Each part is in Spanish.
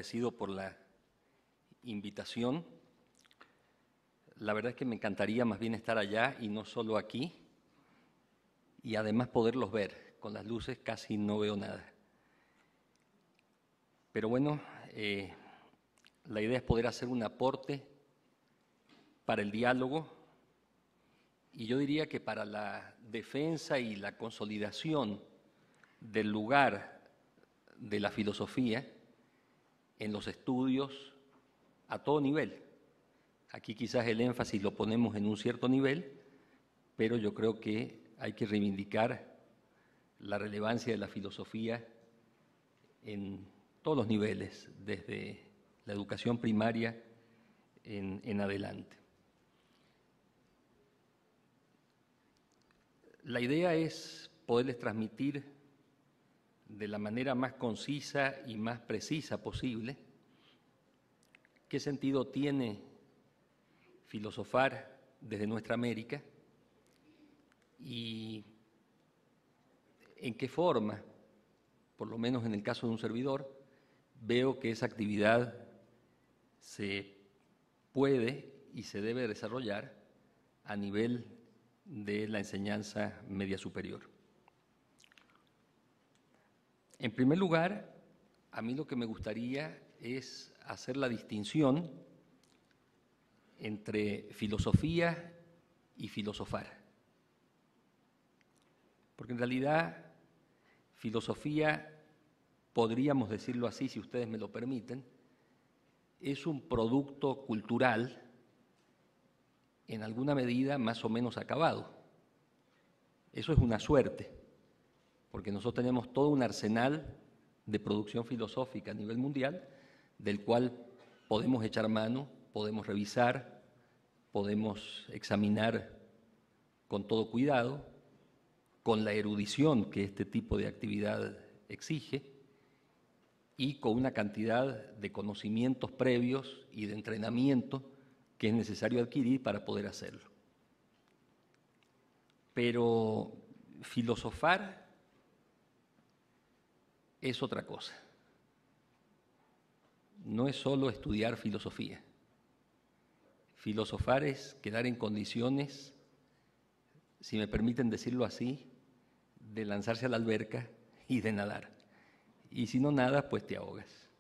agradecido por la invitación. La verdad es que me encantaría más bien estar allá y no solo aquí, y además poderlos ver. Con las luces casi no veo nada. Pero bueno, la idea es poder hacer un aporte para el diálogo y yo diría que para la defensa y la consolidación del lugar de la filosofía en los estudios a todo nivel. Aquí quizás el énfasis lo ponemos en un cierto nivel, pero yo creo que hay que reivindicar la relevancia de la filosofía en todos los niveles, desde la educación primaria en adelante. La idea es poderles transmitir de la manera más concisa y más precisa posible qué sentido tiene filosofar desde nuestra América y en qué forma, por lo menos en el caso de un servidor, veo que esa actividad se puede y se debe desarrollar a nivel de la enseñanza media superior. En primer lugar, a mí lo que me gustaría es hacer la distinción entre filosofía y filosofar. Porque en realidad, filosofía, podríamos decirlo así, si ustedes me lo permiten, es un producto cultural en alguna medida más o menos acabado. Eso es una suerte, porque nosotros tenemos todo un arsenal de producción filosófica a nivel mundial, del cual podemos echar mano, podemos revisar, podemos examinar con todo cuidado, con la erudición que este tipo de actividad exige y con una cantidad de conocimientos previos y de entrenamiento que es necesario adquirir para poder hacerlo. Pero filosofar es otra cosa. No es solo estudiar filosofía. Filosofar es quedar en condiciones, si me permiten decirlo así, de lanzarse a la alberca y de nadar. Y si no nadas, pues te ahogas.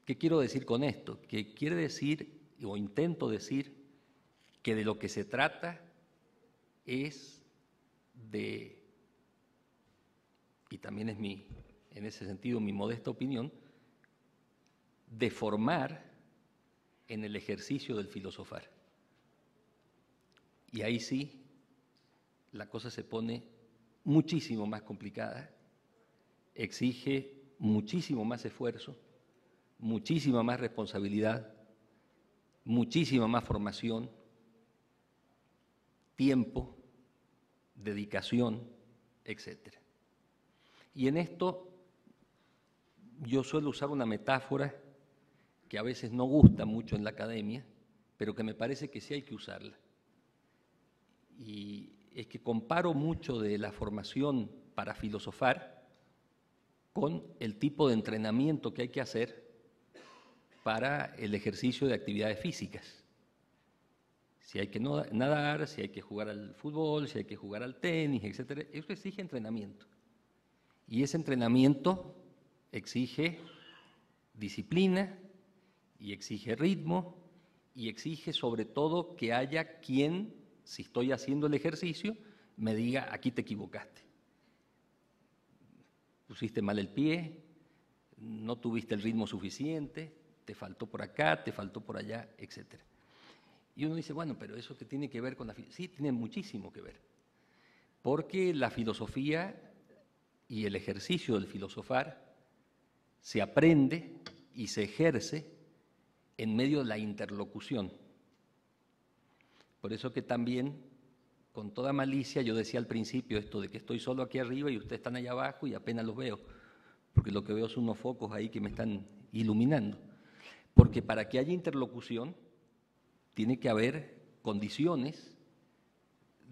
¿Qué quiero decir con esto? Que quiere decir, o intento decir, que de lo que se trata es de, y también es en ese sentido mi modesta opinión, de formar en el ejercicio del filosofar. Y ahí sí, la cosa se pone muchísimo más complicada, exige muchísimo más esfuerzo, muchísima más responsabilidad, muchísima más formación, tiempo, dedicación, etc. Y en esto yo suelo usar una metáfora que a veces no gusta mucho en la academia, pero que me parece que sí hay que usarla. Y es que comparo mucho de la formación para filosofar con el tipo de entrenamiento que hay que hacer para el ejercicio de actividades físicas. Si hay que nadar, si hay que jugar al fútbol, si hay que jugar al tenis, etc. Eso exige entrenamiento. Y ese entrenamiento exige disciplina y exige ritmo y exige sobre todo que haya quien, si estoy haciendo el ejercicio, me diga, aquí te equivocaste. Pusiste mal el pie, no tuviste el ritmo suficiente, te faltó por acá, te faltó por allá, etc. Y uno dice, bueno, pero ¿eso qué tiene que ver con la filosofía? Sí, tiene muchísimo que ver, porque la filosofía y el ejercicio del filosofar se aprende y se ejerce en medio de la interlocución. Por eso que también, con toda malicia, yo decía al principio esto de que estoy solo aquí arriba y ustedes están allá abajo y apenas los veo, porque lo que veo son unos focos ahí que me están iluminando. Porque para que haya interlocución, tiene que haber condiciones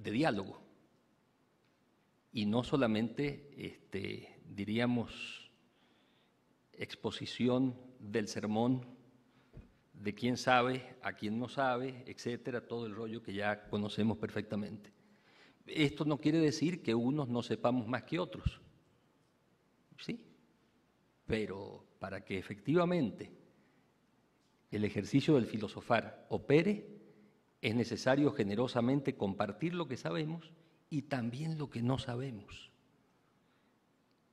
de diálogo y no solamente, diríamos, exposición del sermón de quién sabe a quién no sabe, etcétera, todo el rollo que ya conocemos perfectamente. Esto no quiere decir que unos no sepamos más que otros, sí, pero para que efectivamente el ejercicio del filosofar opere, es necesario generosamente compartir lo que sabemos y también lo que no sabemos,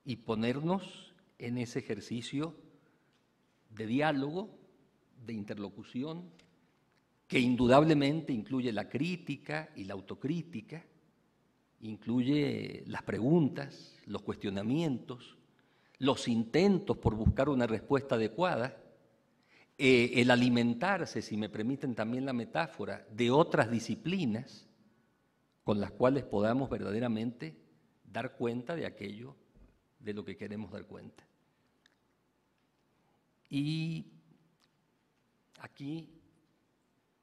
y ponernos en ese ejercicio de diálogo, de interlocución, que indudablemente incluye la crítica y la autocrítica, incluye las preguntas, los cuestionamientos, los intentos por buscar una respuesta adecuada, el alimentarse, si me permiten también la metáfora, de otras disciplinas con las cuales podamos verdaderamente dar cuenta de aquello de lo que queremos dar cuenta. Y aquí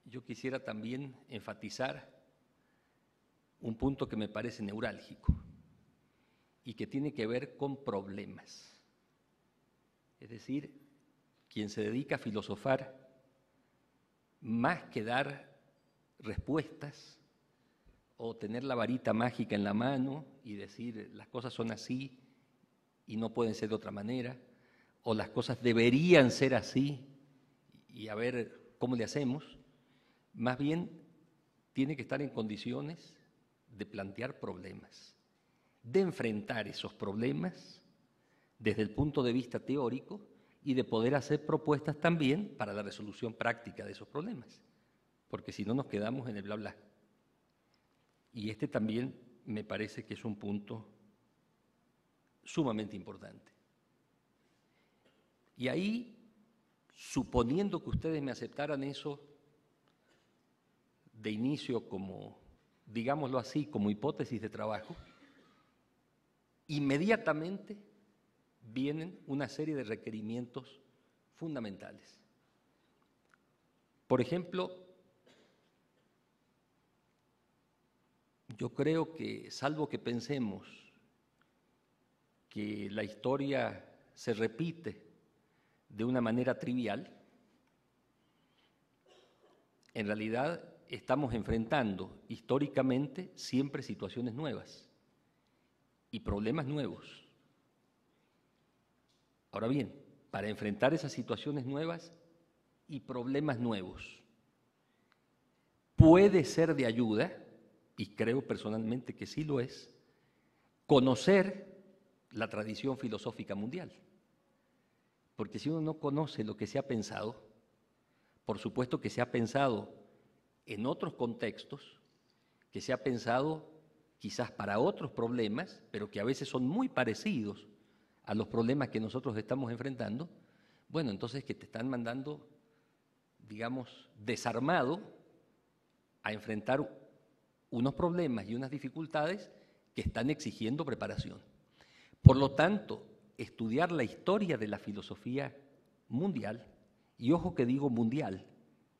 yo quisiera también enfatizar un punto que me parece neurálgico y que tiene que ver con problemas. Es decir, quien se dedica a filosofar, más que dar respuestas o tener la varita mágica en la mano y decir las cosas son así y no pueden ser de otra manera, o las cosas deberían ser así y a ver cómo le hacemos, más bien tiene que estar en condiciones de plantear problemas, de enfrentar esos problemas desde el punto de vista teórico y de poder hacer propuestas también para la resolución práctica de esos problemas, porque si no nos quedamos en el bla bla. Y este también me parece que es un punto sumamente importante. Y ahí, suponiendo que ustedes me aceptaran eso de inicio como, digámoslo así, como hipótesis de trabajo, inmediatamente vienen una serie de requerimientos fundamentales. Por ejemplo, yo creo que, salvo que pensemos que la historia se repite de una manera trivial, en realidad estamos enfrentando históricamente siempre situaciones nuevas y problemas nuevos. Ahora bien, para enfrentar esas situaciones nuevas y problemas nuevos, puede ser de ayuda, y creo personalmente que sí lo es, conocer la tradición filosófica mundial. Porque si uno no conoce lo que se ha pensado, por supuesto que se ha pensado en otros contextos, que se ha pensado quizás para otros problemas, pero que a veces son muy parecidos a los problemas que nosotros estamos enfrentando, bueno, entonces que te están mandando, digamos, desarmado a enfrentar unos problemas y unas dificultades que están exigiendo preparación. Por lo tanto, estudiar la historia de la filosofía mundial, y ojo que digo mundial,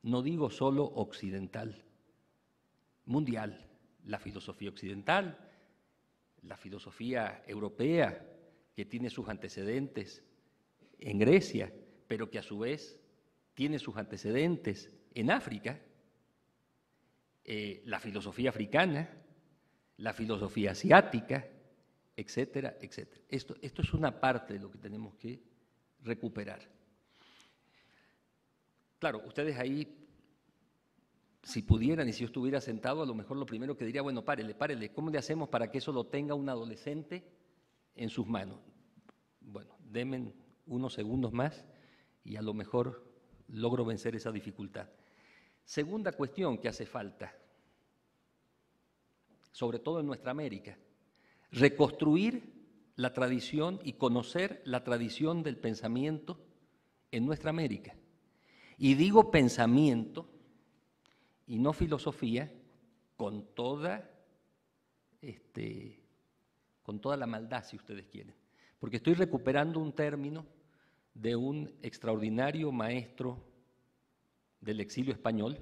no digo solo occidental, mundial, la filosofía occidental, la filosofía europea, que tiene sus antecedentes en Grecia, pero que a su vez tiene sus antecedentes en África, la filosofía africana, la filosofía asiática, etcétera, etcétera. Esto es una parte de lo que tenemos que recuperar. Claro, ustedes ahí, si pudieran y si yo estuviera sentado, a lo mejor lo primero que diría, bueno, párele, ¿cómo le hacemos para que eso lo tenga un adolescente en sus manos? Bueno, denme unos segundos más y a lo mejor logro vencer esa dificultad. Segunda cuestión que hace falta, sobre todo en nuestra América, reconstruir la tradición y conocer la tradición del pensamiento en nuestra América. Y digo pensamiento y no filosofía con toda la maldad, si ustedes quieren. Porque estoy recuperando un término de un extraordinario maestro del exilio español,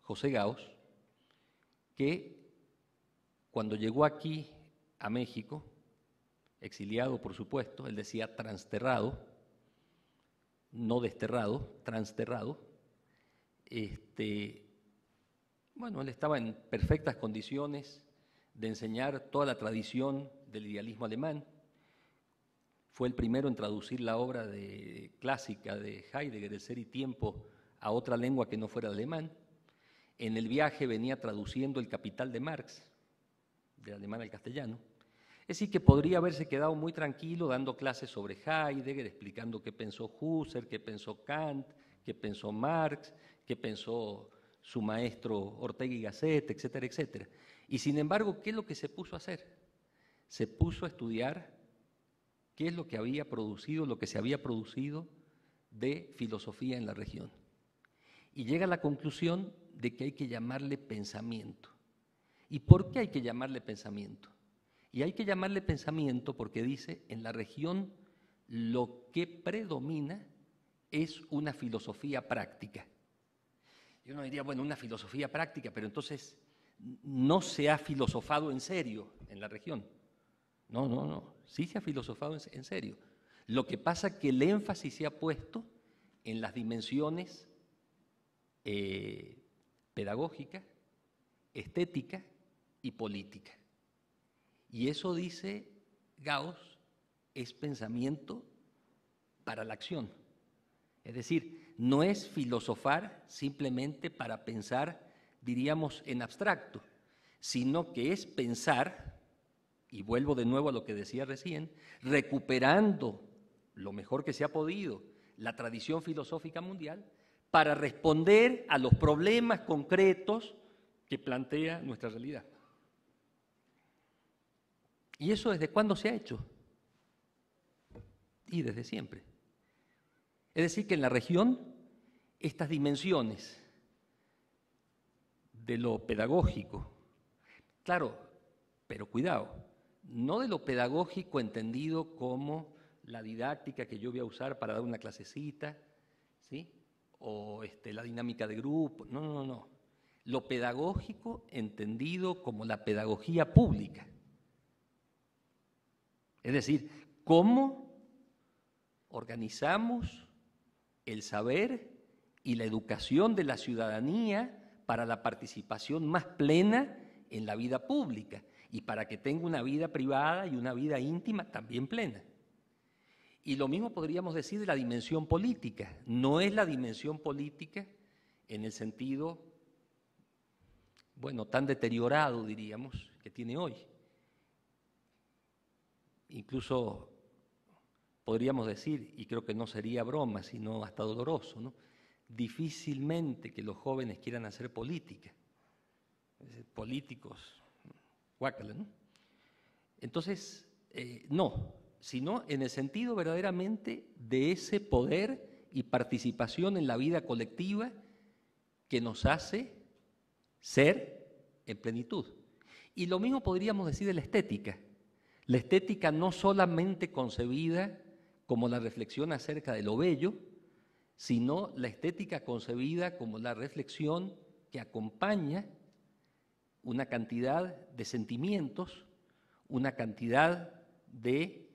José Gaos, que cuando llegó aquí a México, exiliado por supuesto, él decía transterrado, no desterrado, transterrado. Bueno, él estaba en perfectas condiciones de enseñar toda la tradición del idealismo alemán. Fue el primero en traducir la obra clásica de Heidegger, El ser y tiempo, a otra lengua que no fuera el alemán. En el viaje venía traduciendo El Capital de Marx, del alemán al castellano. Es decir, que podría haberse quedado muy tranquilo dando clases sobre Heidegger, explicando qué pensó Husserl, qué pensó Kant, qué pensó Marx, qué pensó su maestro Ortega y Gasset, etcétera, etcétera. Y sin embargo, ¿qué es lo que se puso a hacer? Se puso a estudiar qué es lo que había producido, lo que se había producido de filosofía en la región. Y llega a la conclusión de que hay que llamarle pensamiento. ¿Y por qué hay que llamarle pensamiento? Y hay que llamarle pensamiento porque dice, en la región lo que predomina es una filosofía práctica. Y uno diría, bueno, una filosofía práctica, pero entonces no se ha filosofado en serio en la región. No, sí se ha filosofado en serio. Lo que pasa es que el énfasis se ha puesto en las dimensiones pedagógica, estética y política. Y eso, dice Gauss, es pensamiento para la acción. Es decir, no es filosofar simplemente para pensar, diríamos, en abstracto, sino que es pensar, y vuelvo de nuevo a lo que decía recién, recuperando lo mejor que se ha podido la tradición filosófica mundial para responder a los problemas concretos que plantea nuestra realidad. ¿Y eso desde cuándo se ha hecho? Y desde siempre. Es decir, que en la región estas dimensiones de lo pedagógico, claro, pero cuidado, no de lo pedagógico entendido como la didáctica que yo voy a usar para dar una clasecita, ¿sí? O la dinámica de grupo, no. Lo pedagógico entendido como la pedagogía pública. Es decir, cómo organizamos el saber y la educación de la ciudadanía para la participación más plena en la vida pública y para que tenga una vida privada y una vida íntima también plena. Y lo mismo podríamos decir de la dimensión política. No es la dimensión política en el sentido, bueno, tan deteriorado, diríamos, que tiene hoy. Incluso podríamos decir, y creo que no sería broma, sino hasta doloroso, ¿no? Difícilmente que los jóvenes quieran hacer política. Políticos, guácala, ¿no? Entonces, no, sino en el sentido verdaderamente de ese poder y participación en la vida colectiva que nos hace ser en plenitud. Y lo mismo podríamos decir de la estética. La estética no solamente concebida como la reflexión acerca de lo bello, sino la estética concebida como la reflexión que acompaña una cantidad de sentimientos, una cantidad de,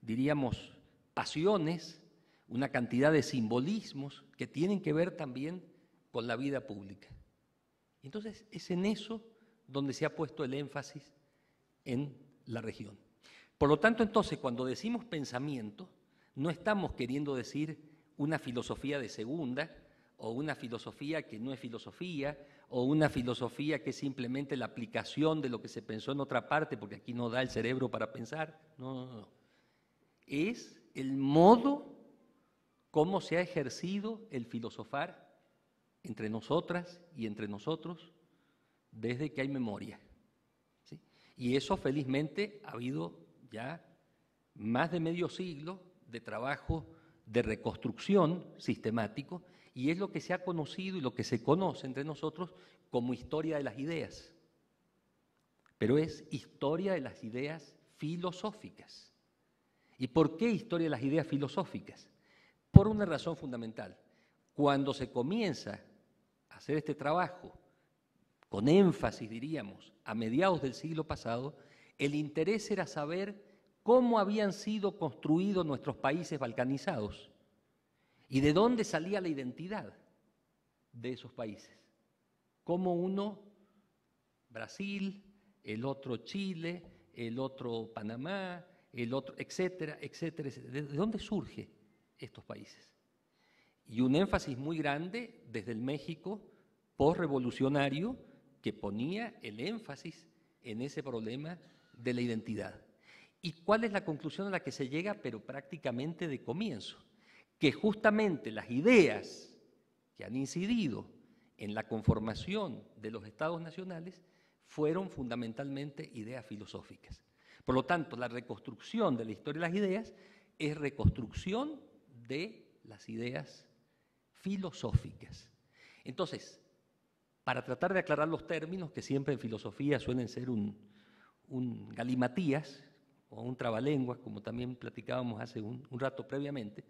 diríamos, pasiones, una cantidad de simbolismos que tienen que ver también con la vida pública. Entonces, es en eso donde se ha puesto el énfasis en la región. Por lo tanto, entonces, cuando decimos pensamiento, no estamos queriendo decir una filosofía de segunda, o una filosofía que no es filosofía, o una filosofía que es simplemente la aplicación de lo que se pensó en otra parte, porque aquí no da el cerebro para pensar. No. Es el modo como se ha ejercido el filosofar entre nosotras y entre nosotros desde que hay memoria. ¿Sí? Y eso felizmente ha habido ya más de medio siglo de trabajo de reconstrucción sistemático, y es lo que se ha conocido y lo que se conoce entre nosotros como historia de las ideas. Pero es historia de las ideas filosóficas. ¿Y por qué historia de las ideas filosóficas? Por una razón fundamental. Cuando se comienza a hacer este trabajo, con énfasis diríamos, a mediados del siglo pasado, el interés era saber cómo habían sido construidos nuestros países balcanizados. ¿Y de dónde salía la identidad de esos países? Como uno, Brasil, el otro Chile, el otro Panamá, el otro, etcétera, etcétera, etcétera. ¿De dónde surgen estos países? Y un énfasis muy grande desde el México postrevolucionario que ponía el énfasis en ese problema de la identidad. ¿Y cuál es la conclusión a la que se llega, pero prácticamente de comienzo? Que justamente las ideas que han incidido en la conformación de los estados nacionales fueron fundamentalmente ideas filosóficas. Por lo tanto, la reconstrucción de la historia de las ideas es reconstrucción de las ideas filosóficas. Entonces, para tratar de aclarar los términos, que siempre en filosofía suelen ser un galimatías o un trabalenguas, como también platicábamos hace un rato previamente,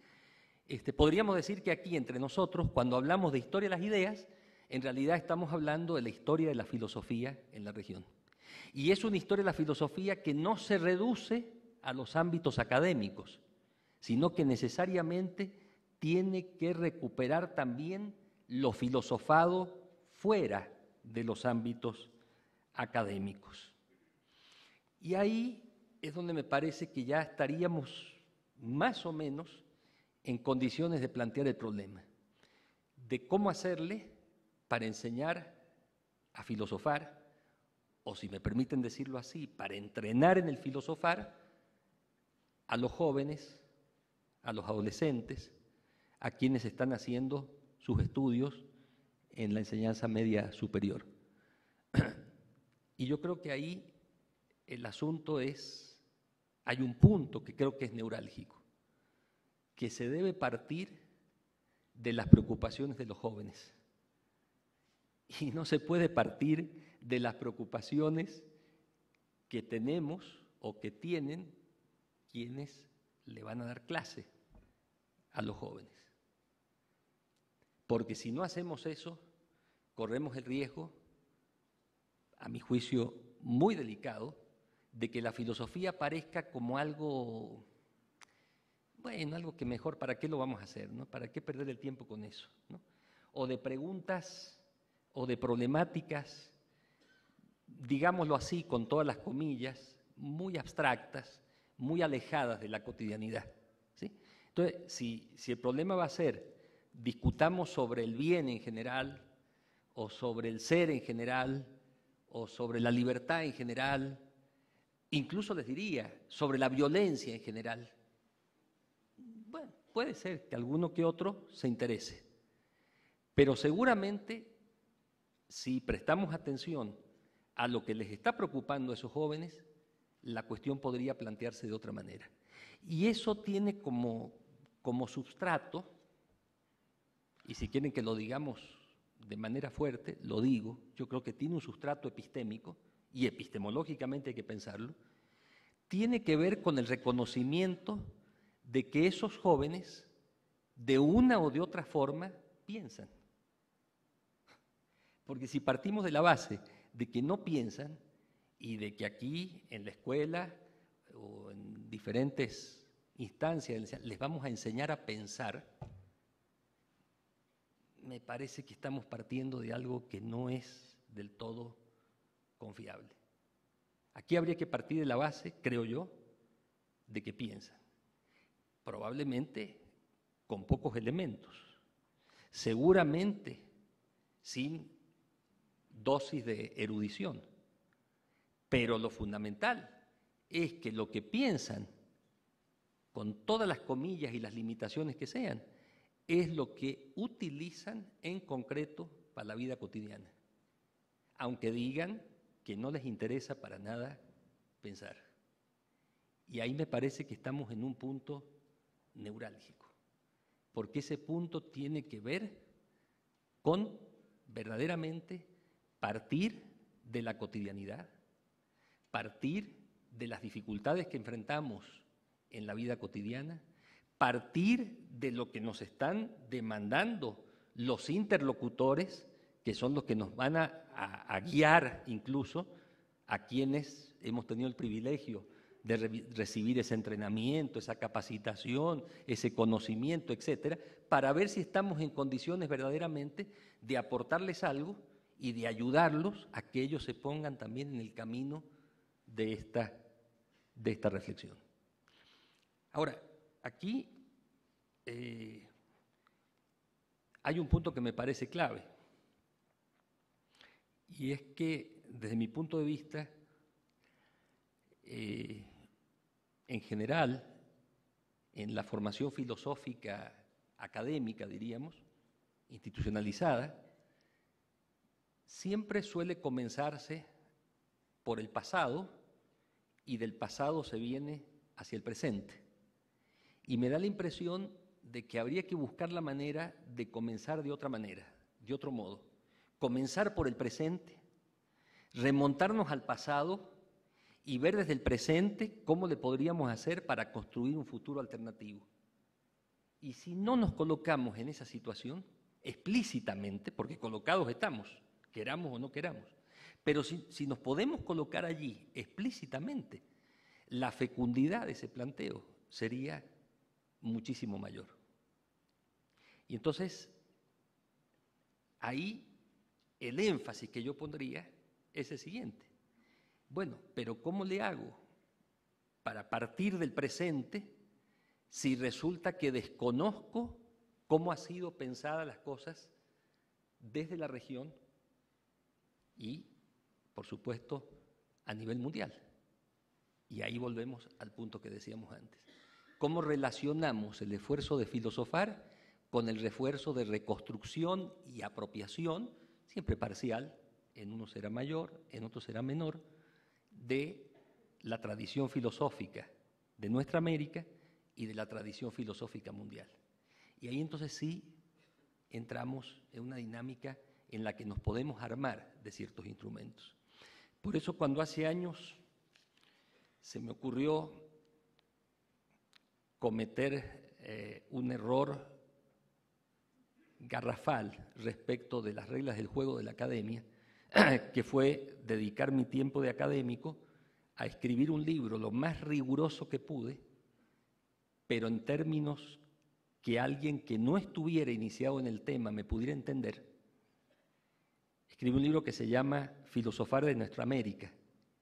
podríamos decir que aquí entre nosotros, cuando hablamos de historia de las ideas, en realidad estamos hablando de la historia de la filosofía en la región. Y es una historia de la filosofía que no se reduce a los ámbitos académicos, sino que necesariamente tiene que recuperar también lo filosofado fuera de los ámbitos académicos. Y ahí es donde me parece que ya estaríamos más o menos en condiciones de plantear el problema, de cómo hacerle para enseñar a filosofar, o si me permiten decirlo así, para entrenar en el filosofar a los jóvenes, a los adolescentes, a quienes están haciendo sus estudios en la enseñanza media superior. Y yo creo que ahí el asunto es, hay un punto que creo que es neurálgico, que se debe partir de las preocupaciones de los jóvenes. Y no se puede partir de las preocupaciones que tenemos o que tienen quienes le van a dar clase a los jóvenes. Porque si no hacemos eso, corremos el riesgo, a mi juicio muy delicado, de que la filosofía parezca como algo, bueno, algo que mejor, ¿para qué lo vamos a hacer? ¿No? ¿Para qué perder el tiempo con eso? ¿No? O de preguntas o de problemáticas, digámoslo así, con todas las comillas, muy abstractas, muy alejadas de la cotidianidad, ¿sí? Entonces, si el problema va a ser, discutamos sobre el bien en general, o sobre el ser en general, o sobre la libertad en general, incluso les diría, sobre la violencia en general, bueno, puede ser que alguno que otro se interese, pero seguramente si prestamos atención a lo que les está preocupando a esos jóvenes, la cuestión podría plantearse de otra manera. Y eso tiene como substrato, y si quieren que lo digamos de manera fuerte, lo digo, yo creo que tiene un sustrato epistémico, y epistemológicamente hay que pensarlo, tiene que ver con el reconocimiento de que esos jóvenes, de una o de otra forma, piensan. Porque si partimos de la base de que no piensan y de que aquí en la escuela o en diferentes instancias les vamos a enseñar a pensar, me parece que estamos partiendo de algo que no es del todo confiable. Aquí habría que partir de la base, creo yo, de que piensan. Probablemente con pocos elementos, seguramente sin dosis de erudición, pero lo fundamental es que lo que piensan, con todas las comillas y las limitaciones que sean, es lo que utilizan en concreto para la vida cotidiana, aunque digan que no les interesa para nada pensar. Y ahí me parece que estamos en un punto neurálgico, porque ese punto tiene que ver con verdaderamente partir de la cotidianidad, partir de las dificultades que enfrentamos en la vida cotidiana, partir de lo que nos están demandando los interlocutores, que son los que nos van a guiar incluso a quienes hemos tenido el privilegio de recibir ese entrenamiento, esa capacitación, ese conocimiento, etcétera, para ver si estamos en condiciones verdaderamente de aportarles algo y de ayudarlos a que ellos se pongan también en el camino de esta reflexión. Ahora, aquí hay un punto que me parece clave, y es que, desde mi punto de vista, en general, en la formación filosófica académica, diríamos, institucionalizada, siempre suele comenzarse por el pasado y del pasado se viene hacia el presente. Y me da la impresión de que habría que buscar la manera de comenzar de otra manera, de otro modo. Comenzar por el presente, remontarnos al pasado y ver desde el presente cómo le podríamos hacer para construir un futuro alternativo. Y si no nos colocamos en esa situación, explícitamente, porque colocados estamos, queramos o no queramos, pero si nos podemos colocar allí explícitamente, la fecundidad de ese planteo sería muchísimo mayor. Y entonces, ahí el énfasis que yo pondría es el siguiente. Bueno, pero ¿cómo le hago para partir del presente si resulta que desconozco cómo han sido pensadas las cosas desde la región y, por supuesto, a nivel mundial? Y ahí volvemos al punto que decíamos antes. ¿Cómo relacionamos el esfuerzo de filosofar con el esfuerzo de reconstrucción y apropiación, siempre parcial, en uno será mayor, en otro será menor, de la tradición filosófica de nuestra América y de la tradición filosófica mundial? Y ahí entonces sí entramos en una dinámica en la que nos podemos armar de ciertos instrumentos. Por eso, cuando hace años se me ocurrió cometer un error garrafal respecto de las reglas del juego de la academia, que fue dedicar mi tiempo de académico a escribir un libro lo más riguroso que pude, pero en términos que alguien que no estuviera iniciado en el tema me pudiera entender. Escribí un libro que se llama Filosofar de nuestra América,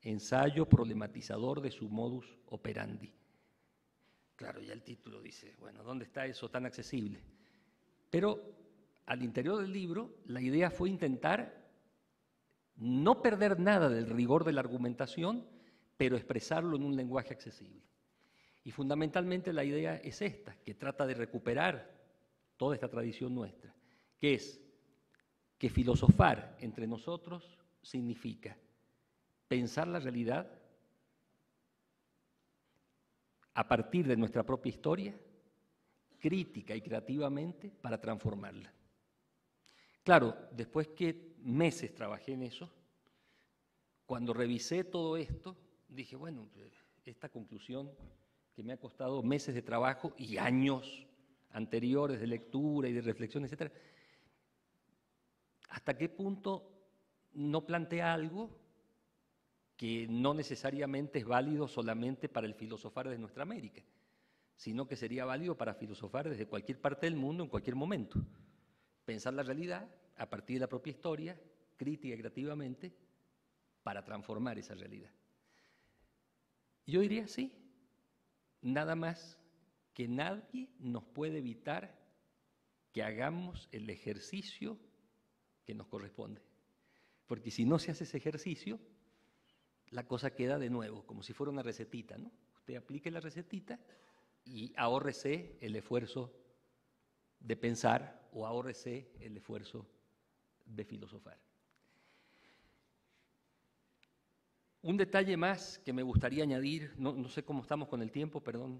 ensayo problematizador de su modus operandi. Claro, ya el título dice, bueno, ¿dónde está eso tan accesible? Pero al interior del libro, la idea fue intentar no perder nada del rigor de la argumentación, pero expresarlo en un lenguaje accesible. Y fundamentalmente la idea es esta, que trata de recuperar toda esta tradición nuestra, que es que filosofar entre nosotros significa pensar la realidad a partir de nuestra propia historia, crítica y creativamente, para transformarla. Claro, después que meses trabajé en eso, cuando revisé todo esto, dije, bueno, esta conclusión que me ha costado meses de trabajo y años anteriores de lectura y de reflexión, etcétera, ¿hasta qué punto no plantea algo que no necesariamente es válido solamente para el filosofar de nuestra América, sino que sería válido para filosofar desde cualquier parte del mundo en cualquier momento? Pensar la realidad a partir de la propia historia, crítica y creativamente, para transformar esa realidad. Yo diría sí, nada más que nadie nos puede evitar que hagamos el ejercicio que nos corresponde. Porque si no se hace ese ejercicio, la cosa queda de nuevo, como si fuera una recetita, ¿no? Usted aplique la recetita y ahórrese el esfuerzo de pensar o ahórrese el esfuerzo de filosofar. Un detalle más que me gustaría añadir, no sé cómo estamos con el tiempo, perdón,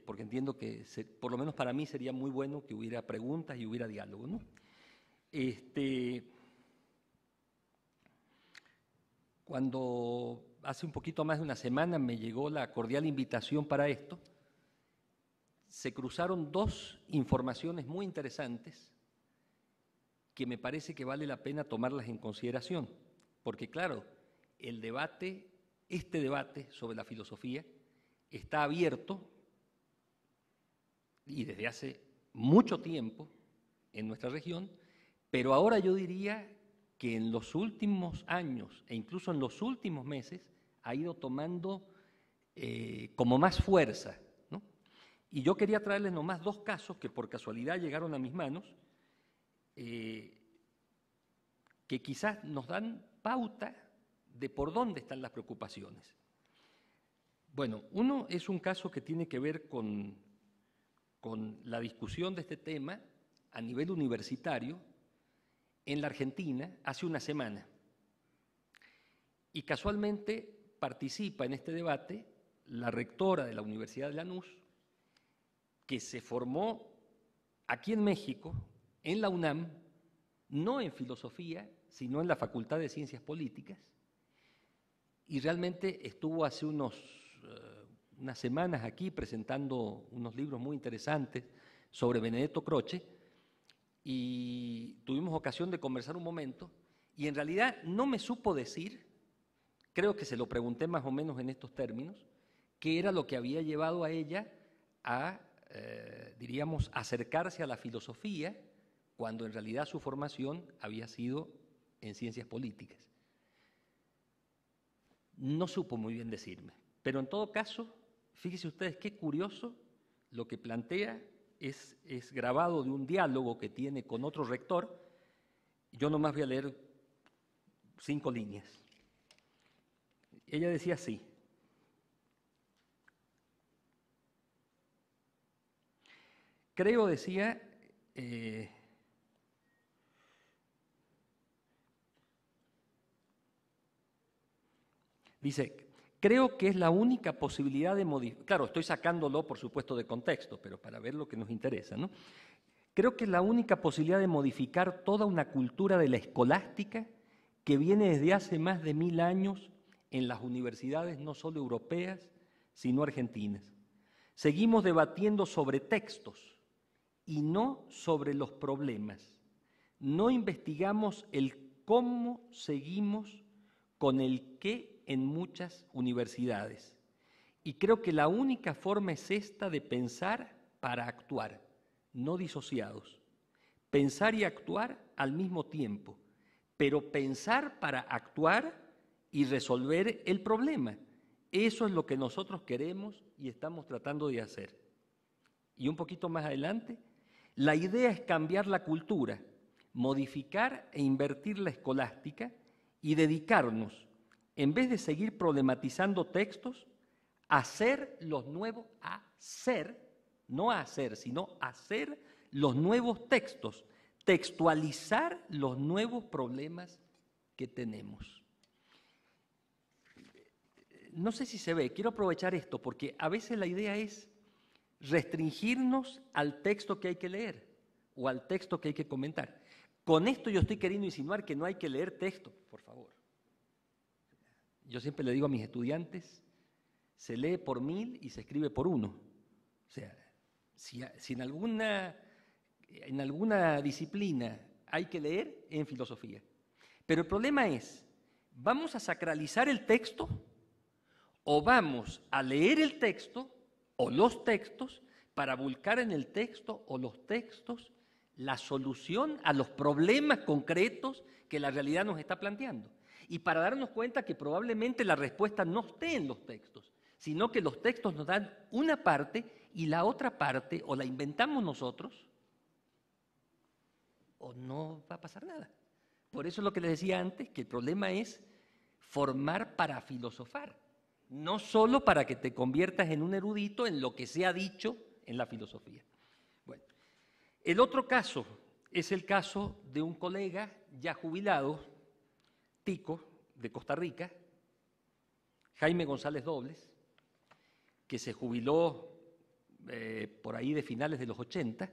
porque entiendo que por lo menos para mí sería muy bueno que hubiera preguntas y hubiera diálogo, ¿no? Cuando hace un poquito más de una semana me llegó la cordial invitación para esto, se cruzaron dos informaciones muy interesantes que me parece que vale la pena tomarlas en consideración, porque claro, el debate este debate sobre la filosofía está abierto y desde hace mucho tiempo en nuestra región, pero ahora yo diría que en los últimos años e incluso en los últimos meses ha ido tomando como más fuerza, ¿no? Y yo quería traerles nomás dos casos que por casualidad llegaron a mis manos, que quizás nos dan pauta de por dónde están las preocupaciones. Bueno, uno es un caso que tiene que ver con la discusión de este tema a nivel universitario en la Argentina hace una semana. Y casualmente participa en este debate la rectora de la Universidad de Lanús, que se formó aquí en México, en la UNAM, no en filosofía, sino en la Facultad de Ciencias Políticas, y realmente estuvo hace unas semanas aquí presentando unos libros muy interesantes sobre Benedetto Croce, y tuvimos ocasión de conversar un momento, y en realidad no me supo decir, creo que se lo pregunté más o menos en estos términos, qué era lo que había llevado a ella a, diríamos, acercarse a la filosofía, cuando en realidad su formación había sido en ciencias políticas. No supo muy bien decirme, pero en todo caso, fíjense ustedes qué curioso lo que plantea, es grabado de un diálogo que tiene con otro rector. Yo nomás voy a leer 5 líneas. Ella decía así: creo, decía, dice, creo que es la única posibilidad de modificar, claro, estoy sacándolo por supuesto de contexto, pero para ver lo que nos interesa, ¿no? Creo que es la única posibilidad de modificar toda una cultura de la escolástica que viene desde hace más de 1000 años en las universidades no solo europeas, sino argentinas. Seguimos debatiendo sobre textos y no sobre los problemas. No investigamos el cómo, seguimos con el qué en muchas universidades. Y creo que la única forma es esta de pensar para actuar, no disociados. Pensar y actuar al mismo tiempo, pero pensar para actuar y resolver el problema. Eso es lo que nosotros queremos y estamos tratando de hacer. Y un poquito más adelante, la idea es cambiar la cultura, modificar e invertir la escolástica y dedicarnos, en vez de seguir problematizando textos, a hacer los nuevos, no a hacer, sino hacer los nuevos textos, textualizar los nuevos problemas que tenemos. No sé si se ve, quiero aprovechar esto porque a veces la idea es restringirnos al texto que hay que leer o al texto que hay que comentar. Con esto yo estoy queriendo insinuar que no hay que leer texto, por favor. Yo siempre le digo a mis estudiantes, se lee por 1000 y se escribe por 1. O sea, si en alguna disciplina hay que leer, en filosofía. Pero el problema es, ¿vamos a sacralizar el texto o vamos a leer el texto o los textos para buscar en el texto o los textos la solución a los problemas concretos que la realidad nos está planteando? Y para darnos cuenta que probablemente la respuesta no esté en los textos, sino que los textos nos dan una parte y la otra parte o la inventamos nosotros o no va a pasar nada. Por eso es lo que les decía antes, que el problema es formar para filosofar, no solo para que te conviertas en un erudito en lo que se ha dicho en la filosofía. Bueno, el otro caso es el caso de un colega ya jubilado, tico, de Costa Rica, Jaime González Dobles, que se jubiló por ahí de finales de los 80,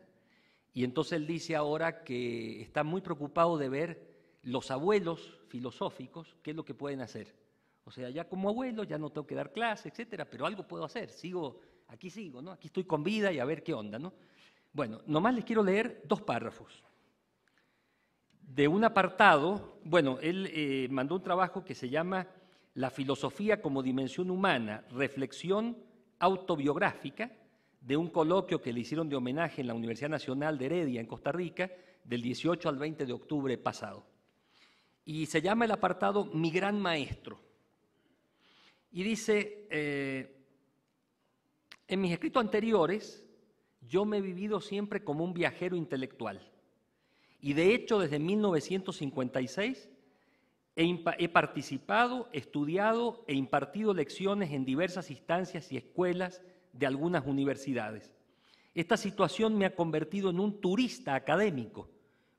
y entonces él dice ahora que está muy preocupado de ver los abuelos filosóficos, qué es lo que pueden hacer. O sea, ya como abuelo ya no tengo que dar clase, etcétera, pero algo puedo hacer, aquí sigo, ¿no? Aquí estoy con vida y a ver qué onda, ¿no? Bueno, nomás les quiero leer 2 párrafos. De un apartado, bueno, él mandó un trabajo que se llama La filosofía como dimensión humana, reflexión autobiográfica, de un coloquio que le hicieron de homenaje en la Universidad Nacional de Heredia, en Costa Rica, del 18 al 20 de octubre pasado. Y se llama el apartado Mi Gran Maestro. Y dice, en mis escritos anteriores, yo me he vivido siempre como un viajero intelectual. Y de hecho, desde 1956, he participado, estudiado e impartido lecciones en diversas instancias y escuelas de algunas universidades. Esta situación me ha convertido en un turista académico,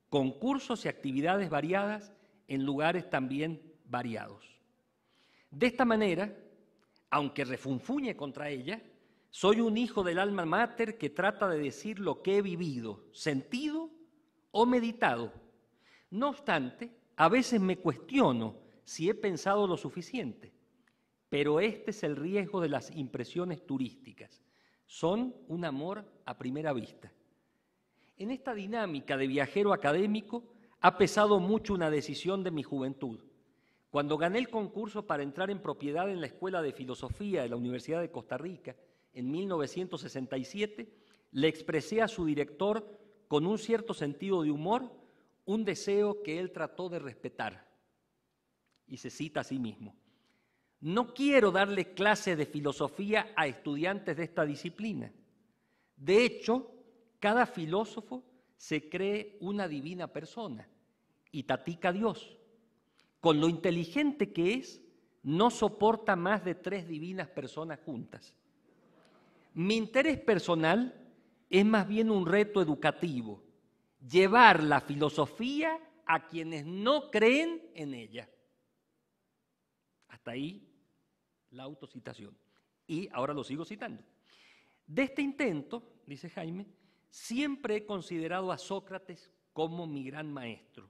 con cursos y actividades variadas en lugares también variados. De esta manera, aunque refunfuñe contra ella, soy un hijo del alma mater que trata de decir lo que he vivido, sentido o meditado. No obstante, a veces me cuestiono si he pensado lo suficiente, pero este es el riesgo de las impresiones turísticas. Son un amor a primera vista. En esta dinámica de viajero académico ha pesado mucho una decisión de mi juventud. Cuando gané el concurso para entrar en propiedad en la Escuela de Filosofía de la Universidad de Costa Rica en 1967, le expresé a su director con un cierto sentido de humor un deseo que él trató de respetar. Y se cita a sí mismo. No quiero darle clase de filosofía a estudiantes de esta disciplina. De hecho, cada filósofo se cree una divina persona y tatica a Dios. Con lo inteligente que es, no soporta más de 3 divinas personas juntas. Mi interés personal es más bien un reto educativo, llevar la filosofía a quienes no creen en ella. Hasta ahí la autocitación. Y ahora lo sigo citando. De este intento, dice Jaime, siempre he considerado a Sócrates como mi gran maestro.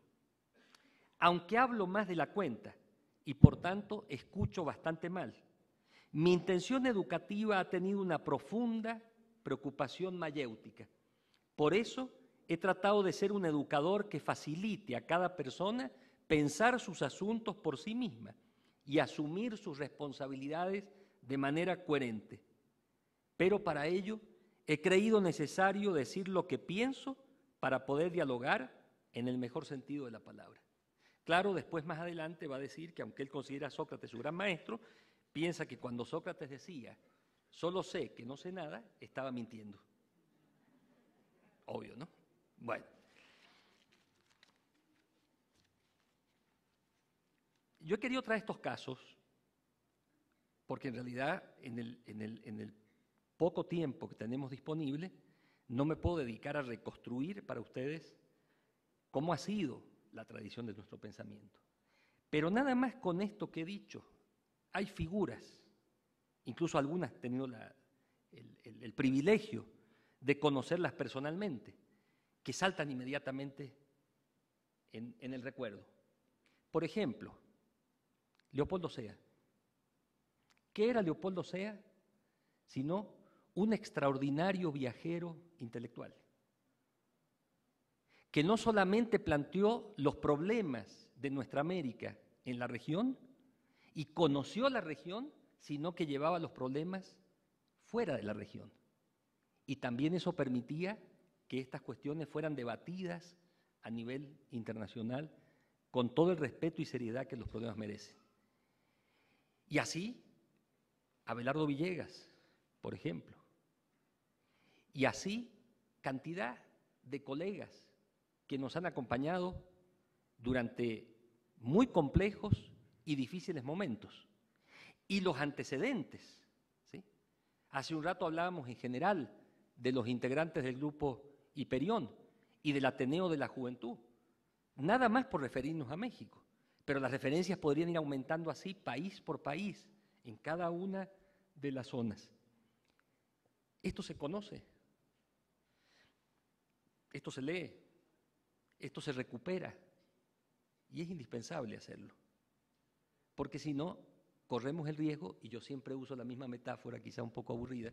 Aunque hablo más de la cuenta y por tanto escucho bastante mal, mi intención educativa ha tenido una profunda preocupación mayéutica. Por eso he tratado de ser un educador que facilite a cada persona pensar sus asuntos por sí misma y asumir sus responsabilidades de manera coherente. Pero para ello he creído necesario decir lo que pienso para poder dialogar en el mejor sentido de la palabra. Claro, después más adelante va a decir que aunque él considera a Sócrates su gran maestro, piensa que cuando Sócrates decía solo sé que no sé nada, estaba mintiendo. Obvio, ¿no? Bueno. Yo he querido traer estos casos porque en realidad en el poco tiempo que tenemos disponible no me puedo dedicar a reconstruir para ustedes cómo ha sido la tradición de nuestro pensamiento. Pero nada más con esto que he dicho, hay figuras, incluso algunas he tenido el privilegio de conocerlas personalmente, que saltan inmediatamente en el recuerdo. Por ejemplo, Leopoldo Sea. ¿Qué era Leopoldo Sea? Sino un extraordinario viajero intelectual, que no solamente planteó los problemas de nuestra América en la región y conoció la región, sino que llevaba los problemas fuera de la región. Y también eso permitía que estas cuestiones fueran debatidas a nivel internacional con todo el respeto y seriedad que los problemas merecen. Y así, Abelardo Villegas, por ejemplo. Y así, cantidad de colegas que nos han acompañado durante muy complejos y difíciles momentos. Y los antecedentes, ¿sí? Hace un rato hablábamos en general de los integrantes del grupo Hiperión y del Ateneo de la Juventud, nada más por referirnos a México, pero las referencias podrían ir aumentando así país por país, en cada una de las zonas. Esto se conoce, esto se lee, esto se recupera y es indispensable hacerlo, porque si no, corremos el riesgo, y yo siempre uso la misma metáfora, quizá un poco aburrida,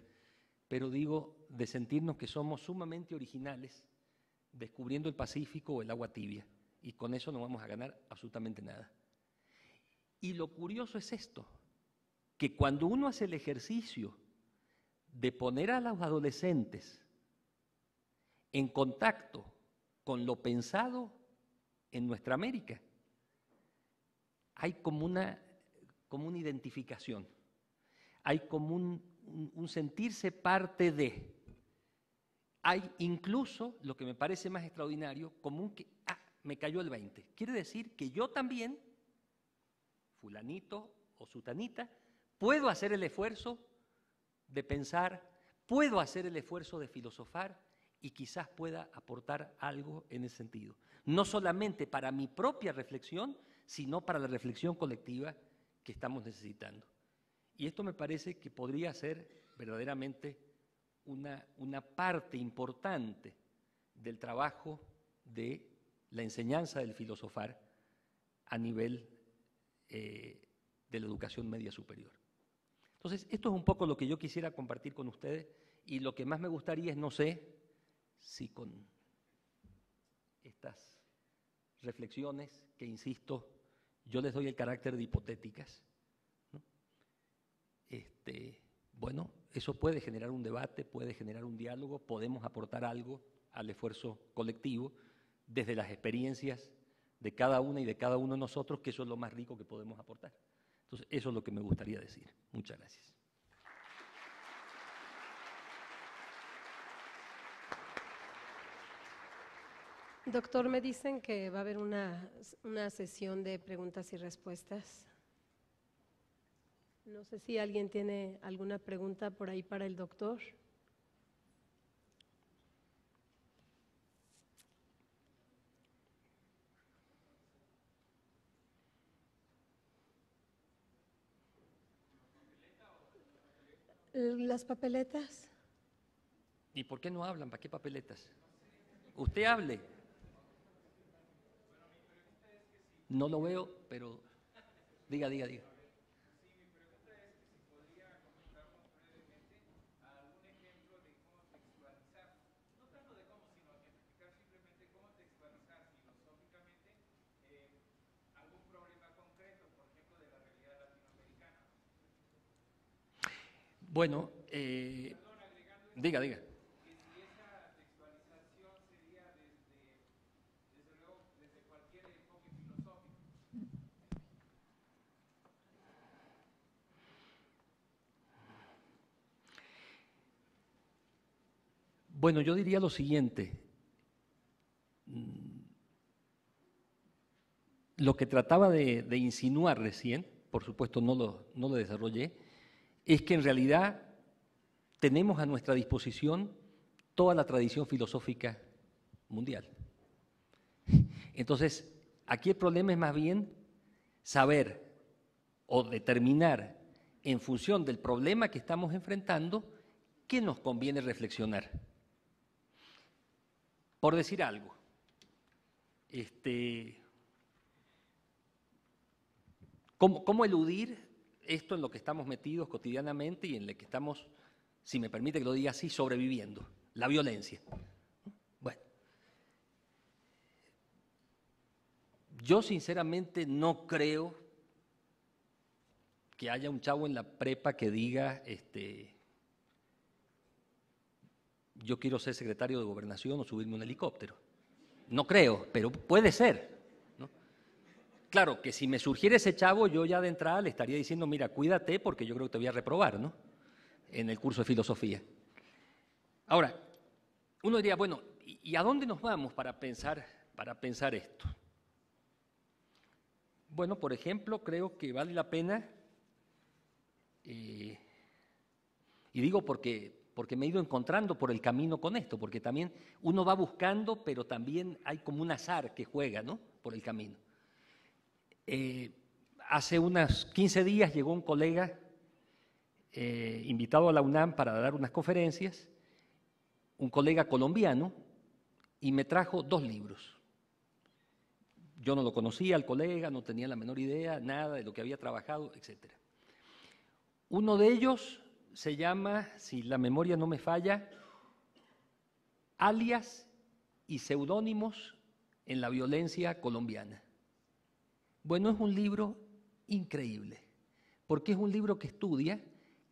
pero digo, de sentirnos que somos sumamente originales descubriendo el Pacífico o el agua tibia, y con eso no vamos a ganar absolutamente nada. Y lo curioso es esto, que cuando uno hace el ejercicio de poner a los adolescentes en contacto con lo pensado en nuestra América, hay como una identificación, hay como un sentirse parte de. Hay incluso, lo que me parece más extraordinario, como un que, me cayó el 20. Quiere decir que yo también, fulanito o sutanita, puedo hacer el esfuerzo de pensar, puedo hacer el esfuerzo de filosofar y quizás pueda aportar algo en ese sentido. No solamente para mi propia reflexión, sino para la reflexión colectiva que estamos necesitando. Y esto me parece que podría ser verdaderamente una parte importante del trabajo de la enseñanza del filosofar a nivel de la educación media superior. Entonces, esto es un poco lo que yo quisiera compartir con ustedes y lo que más me gustaría es, no sé si con estas reflexiones que, insisto, yo les doy el carácter de hipotéticas, ¿no? Bueno, eso puede generar un debate, puede generar un diálogo, podemos aportar algo al esfuerzo colectivo desde las experiencias de cada una y de cada uno de nosotros, que eso es lo más rico que podemos aportar. Entonces, eso es lo que me gustaría decir. Muchas gracias. Doctor, me dicen que va a haber una sesión de preguntas y respuestas. No sé si alguien tiene alguna pregunta por ahí para el doctor. ¿Las papeletas? ¿Y por qué no hablan? ¿Para qué papeletas? Usted hable. No lo veo, pero diga. Bueno, diga. Que si esa textualización sería desde luego, desde cualquier enfoque filosófico. Bueno, yo diría lo siguiente. Lo que trataba de insinuar recién, por supuesto no lo desarrollé, es que en realidad tenemos a nuestra disposición toda la tradición filosófica mundial. Entonces, aquí el problema es más bien saber o determinar en función del problema que estamos enfrentando qué nos conviene reflexionar. Por decir algo, ¿cómo eludir esto en lo que estamos metidos cotidianamente y en lo que estamos, si me permite que lo diga así, sobreviviendo? La violencia. Bueno, yo sinceramente no creo que haya un chavo en la prepa que diga, yo quiero ser secretario de Gobernación o subirme a un helicóptero. No creo, pero puede ser, ¿no? Claro, que si me surgiera ese chavo, yo ya de entrada le estaría diciendo, mira, cuídate porque yo creo que te voy a reprobar, ¿no?, en el curso de filosofía. Ahora, uno diría, bueno, ¿y a dónde nos vamos para pensar esto? Bueno, por ejemplo, creo que vale la pena, y digo porque me he ido encontrando por el camino con esto, porque también uno va buscando, pero también hay como un azar que juega, ¿no?, por el camino. Hace unos 15 días llegó un colega invitado a la UNAM para dar unas conferencias, un colega colombiano, y me trajo 2 libros. Yo no lo conocía al colega, no tenía la menor idea, nada de lo que había trabajado, etc. Uno de ellos se llama, si la memoria no me falla, Alias y seudónimos en la violencia colombiana. Bueno, es un libro increíble, porque es un libro que estudia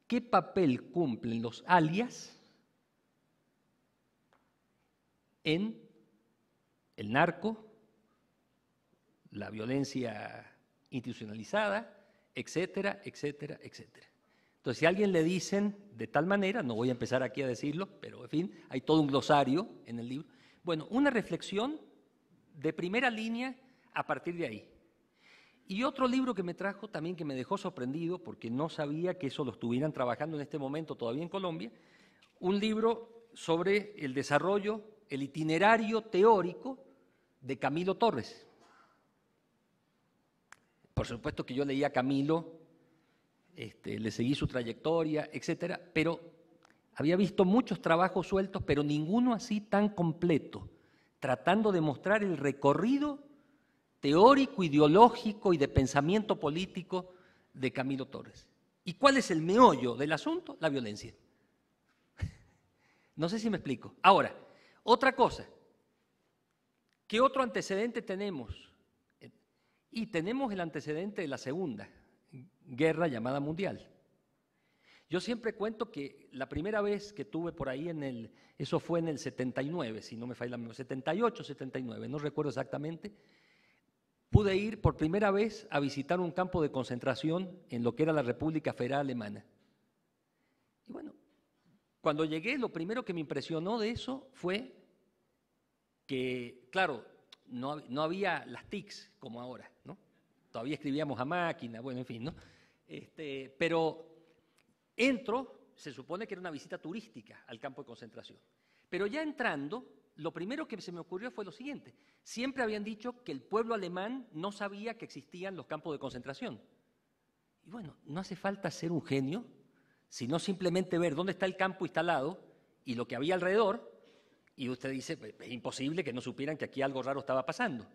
qué papel cumplen los alias en el narco, la violencia institucionalizada, etcétera, etcétera, etcétera. Entonces, si a alguien le dicen de tal manera, no voy a empezar aquí a decirlo, pero en fin, hay todo un glosario en el libro. Bueno, una reflexión de primera línea a partir de ahí. Y otro libro que me trajo también que me dejó sorprendido, porque no sabía que eso lo estuvieran trabajando en este momento todavía en Colombia, un libro sobre el desarrollo, el itinerario teórico de Camilo Torres. Por supuesto que yo leía a Camilo, le seguí su trayectoria, etcétera, pero había visto muchos trabajos sueltos, pero ninguno así tan completo, tratando de mostrar el recorrido teórico, ideológico y de pensamiento político de Camilo Torres. ¿Y cuál es el meollo del asunto? La violencia. No sé si me explico. Ahora, otra cosa, ¿qué otro antecedente tenemos? Y tenemos el antecedente de la Segunda Guerra llamada Mundial. Yo siempre cuento que la primera vez que tuve por ahí eso fue en el 79, si no me falla la memoria, 78, 79, no recuerdo exactamente, pude ir por primera vez a visitar un campo de concentración en lo que era la República Federal Alemana. Y bueno, cuando llegué, lo primero que me impresionó de eso fue que, claro, no había las TICs como ahora, ¿no? Todavía escribíamos a máquina, bueno, en fin, ¿no? Pero entro, se supone que era una visita turística al campo de concentración, pero ya entrando, lo primero que se me ocurrió fue lo siguiente: siempre habían dicho que el pueblo alemán no sabía que existían los campos de concentración. Y bueno, no hace falta ser un genio, sino simplemente ver dónde está el campo instalado y lo que había alrededor, y usted dice, pues, es imposible que no supieran que aquí algo raro estaba pasando,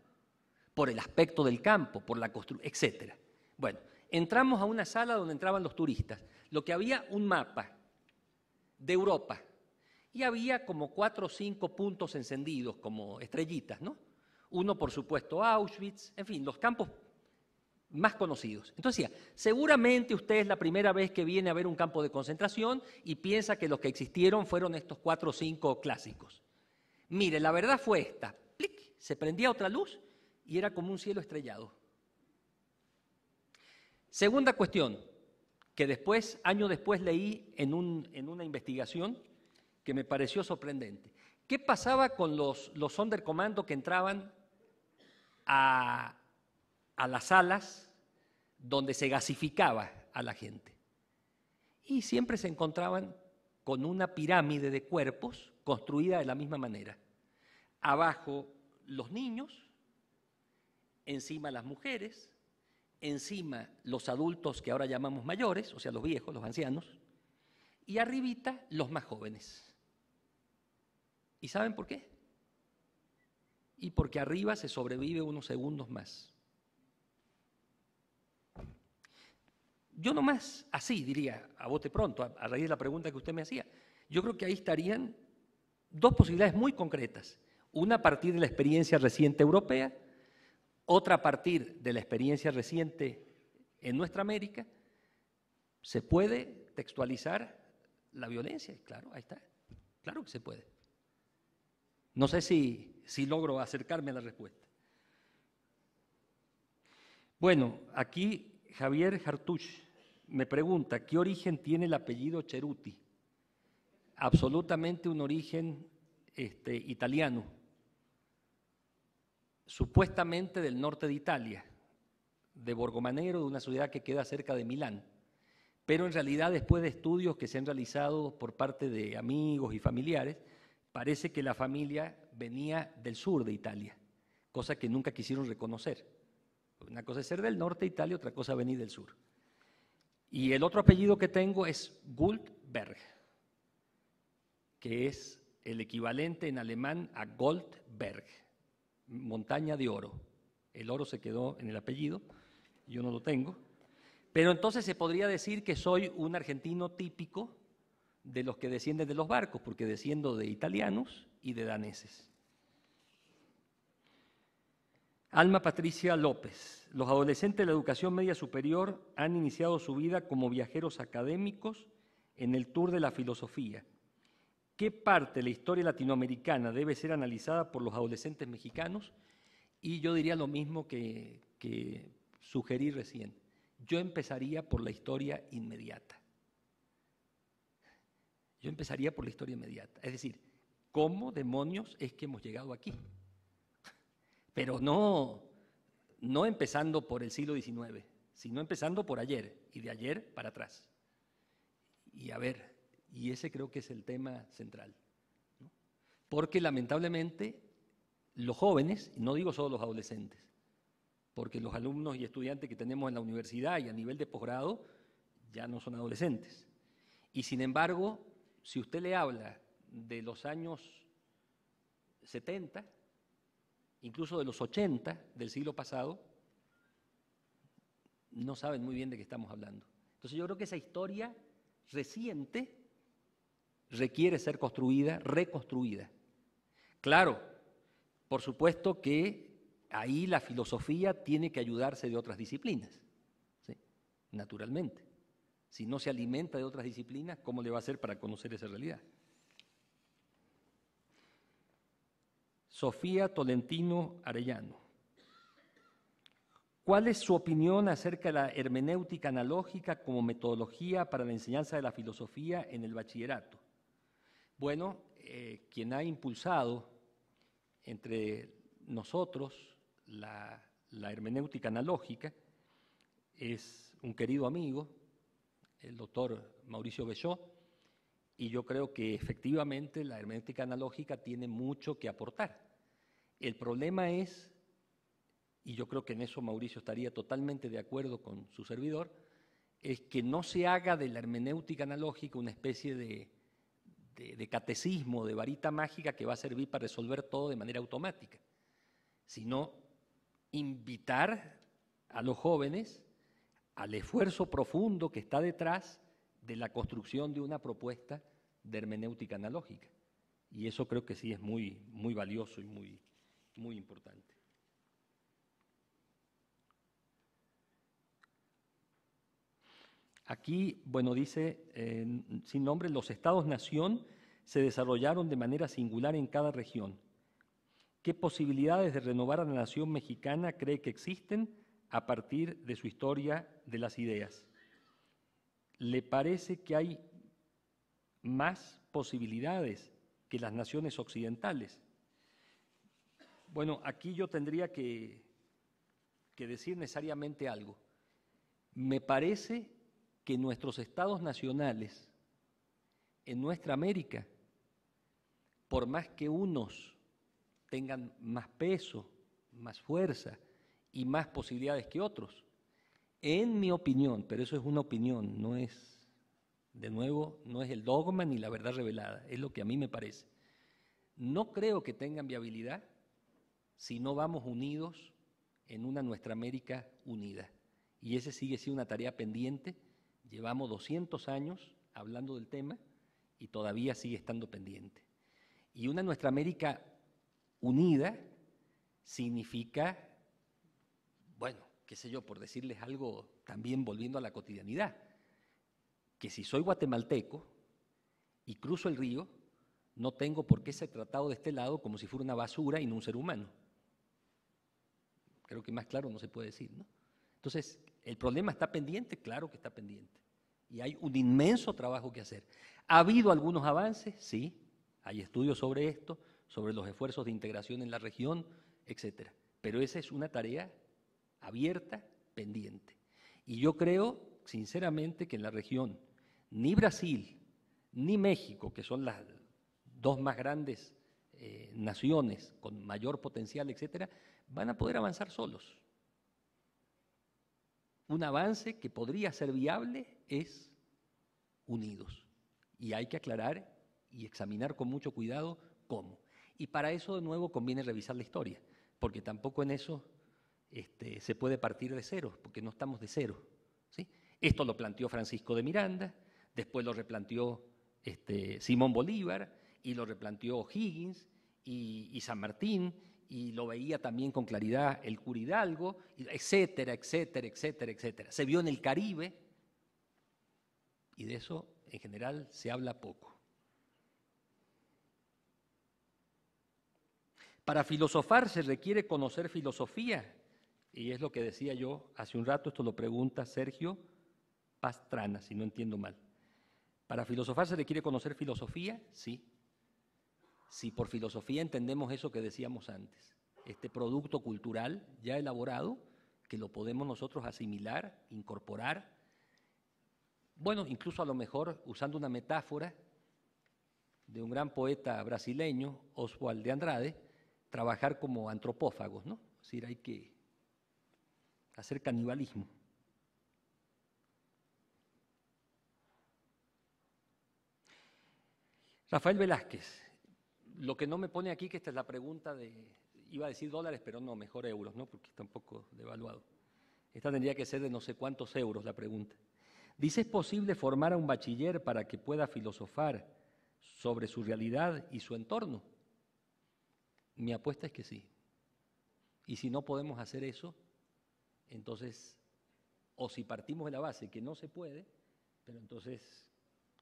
por el aspecto del campo, por la construcción, etcétera. Bueno, entramos a una sala donde entraban los turistas, lo que había un mapa de Europa, y había como 4 o 5 puntos encendidos, como estrellitas, ¿no? Uno, por supuesto, Auschwitz, en fin, los campos más conocidos. Entonces decía, seguramente usted es la primera vez que viene a ver un campo de concentración y piensa que los que existieron fueron estos 4 o 5 clásicos. Mire, la verdad fue esta, ¡plic!, se prendía otra luz y era como un cielo estrellado. Segunda cuestión, que después, años después leí en una investigación que me pareció sorprendente. ¿Qué pasaba con los Sonderkommando que entraban a las salas donde se gasificaba a la gente? Y siempre se encontraban con una pirámide de cuerpos construida de la misma manera. Abajo los niños, encima las mujeres, encima los adultos que ahora llamamos mayores, o sea, los viejos, los ancianos, y arribita los más jóvenes. ¿Y saben por qué? Y porque arriba se sobrevive unos segundos más. Yo nomás así diría, a bote pronto, a raíz de la pregunta que usted me hacía, yo creo que ahí estarían 2 posibilidades muy concretas. Una a partir de la experiencia reciente europea, otra a partir de la experiencia reciente en nuestra América. ¿Se puede textualizar la violencia? Claro, ahí está. Claro que se puede. No sé si logro acercarme a la respuesta. Bueno, aquí Javier Hartuch me pregunta, ¿qué origen tiene el apellido Ceruti? Absolutamente un origen italiano, supuestamente del norte de Italia, de Borgomanero, de una ciudad que queda cerca de Milán, pero en realidad después de estudios que se han realizado por parte de amigos y familiares, parece que la familia venía del sur de Italia, cosa que nunca quisieron reconocer. Una cosa es ser del norte de Italia, otra cosa es venir del sur. Y el otro apellido que tengo es Guldberg, que es el equivalente en alemán a Goldberg, montaña de oro. El oro se quedó en el apellido, yo no lo tengo. Pero entonces se podría decir que soy un argentino típico de los que descienden de los barcos, porque desciendo de italianos y de daneses. Alma Patricia López. Los adolescentes de la educación media superior han iniciado su vida como viajeros académicos en el tour de la filosofía. ¿Qué parte de la historia latinoamericana debe ser analizada por los adolescentes mexicanos? Y yo diría lo mismo que sugerí recién. Yo empezaría por la historia inmediata. Yo empezaría por la historia inmediata. Es decir, ¿cómo demonios es que hemos llegado aquí? Pero no empezando por el siglo XIX, sino empezando por ayer y de ayer para atrás. Y a ver, y ese creo que es el tema central, ¿no? Porque lamentablemente los jóvenes, y no digo solo los adolescentes, porque los alumnos y estudiantes que tenemos en la universidad y a nivel de posgrado ya no son adolescentes. Y sin embargo, si usted le habla de los años 70, incluso de los 80 del siglo pasado, no saben muy bien de qué estamos hablando. Entonces yo creo que esa historia reciente requiere ser construida, reconstruida. Claro, por supuesto que ahí la filosofía tiene que ayudarse de otras disciplinas, ¿sí? Naturalmente. Si no se alimenta de otras disciplinas, ¿cómo le va a hacer para conocer esa realidad? Sofía Tolentino Arellano. ¿Cuál es su opinión acerca de la hermenéutica analógica como metodología para la enseñanza de la filosofía en el bachillerato? Bueno, quien ha impulsado entre nosotros la hermenéutica analógica es un querido amigo, el doctor Mauricio Belló, y yo creo que efectivamente la hermenéutica analógica tiene mucho que aportar. El problema es, y yo creo que en eso Mauricio estaría totalmente de acuerdo con su servidor, es que no se haga de la hermenéutica analógica una especie de catecismo, de varita mágica que va a servir para resolver todo de manera automática, sino invitar a los jóvenes al esfuerzo profundo que está detrás de la construcción de una propuesta de hermenéutica analógica. Y eso creo que sí es muy, muy valioso y muy importante. Aquí, bueno, dice, sin nombre, los estados-nación se desarrollaron de manera singular en cada región. ¿Qué posibilidades de renovar a la nación mexicana cree que existen a partir de su historia de las ideas? ¿Le parece que hay más posibilidades que las naciones occidentales? Bueno, aquí yo tendría que decir necesariamente algo. Me parece que nuestros estados nacionales en nuestra América, por más que unos tengan más peso, más fuerza y más posibilidades que otros, en mi opinión, pero eso es una opinión, no es, de nuevo, no es el dogma ni la verdad revelada, es lo que a mí me parece. No creo que tengan viabilidad si no vamos unidos en una nuestra América unida. Y ese sigue siendo una tarea pendiente. Llevamos 200 años hablando del tema y todavía sigue estando pendiente. Y una nuestra América unida significa, bueno, qué sé yo, por decirles algo también volviendo a la cotidianidad, que si soy guatemalteco y cruzo el río, no tengo por qué ser tratado de este lado como si fuera una basura y no un ser humano. Creo que más claro no se puede decir, ¿no? Entonces, ¿el problema está pendiente? Claro que está pendiente. Y hay un inmenso trabajo que hacer. ¿Ha habido algunos avances? Sí. Hay estudios sobre esto, sobre los esfuerzos de integración en la región, etcétera. Pero esa es una tarea abierta, pendiente. Y yo creo, sinceramente, que en la región, ni Brasil, ni México, que son las dos más grandes naciones con mayor potencial, etcétera, van a poder avanzar solos. Un avance que podría ser viable es unidos. Y hay que aclarar y examinar con mucho cuidado cómo. Y para eso, de nuevo, conviene revisar la historia, porque tampoco en eso se puede partir de cero, porque no estamos de cero, ¿sí? Esto lo planteó Francisco de Miranda, después lo replanteó Simón Bolívar, y lo replanteó Higgins y San Martín, y lo veía también con claridad el cura Hidalgo, etcétera, etcétera, etcétera, etcétera. Se vio en el Caribe y de eso en general se habla poco. Para filosofar se requiere conocer filosofía, y es lo que decía yo hace un rato, esto lo pregunta Sergio Pastrana, si no entiendo mal. ¿Para filosofar se requiere conocer filosofía? Sí. Si por filosofía entendemos eso que decíamos antes, este producto cultural ya elaborado, que lo podemos nosotros asimilar, incorporar, bueno, incluso a lo mejor usando una metáfora de un gran poeta brasileño, Oswald de Andrade, trabajar como antropófagos, ¿no? Es decir, hay que hacer canibalismo. Rafael Velázquez, lo que no me pone aquí, que esta es la pregunta de, iba a decir dólares, pero no, mejor euros, ¿no? Porque está un poco devaluado. Esta tendría que ser de no sé cuántos euros la pregunta. Dice, ¿es posible formar a un bachiller para que pueda filosofar sobre su realidad y su entorno? Mi apuesta es que sí. Y si no podemos hacer eso, entonces, o si partimos de la base que no se puede, pero entonces,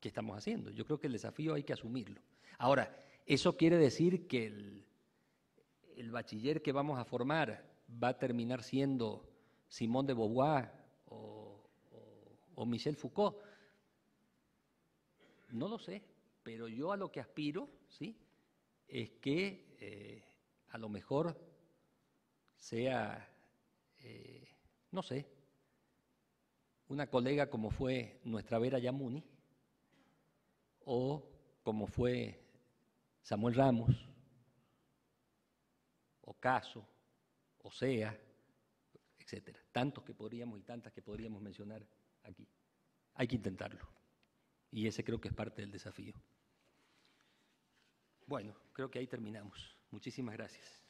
¿qué estamos haciendo? Yo creo que el desafío hay que asumirlo. Ahora, ¿eso quiere decir que el bachiller que vamos a formar va a terminar siendo Simone de Beauvoir o Michel Foucault? No lo sé, pero yo a lo que aspiro, ¿sí?, es que a lo mejor sea, no sé, una colega como fue nuestra Vera Yamuni, o como fue Samuel Ramos, o Caso, o Sea, etcétera. Tantos que podríamos y tantas que podríamos mencionar aquí. Hay que intentarlo. Y ese creo que es parte del desafío. Bueno, creo que ahí terminamos. Muchísimas gracias.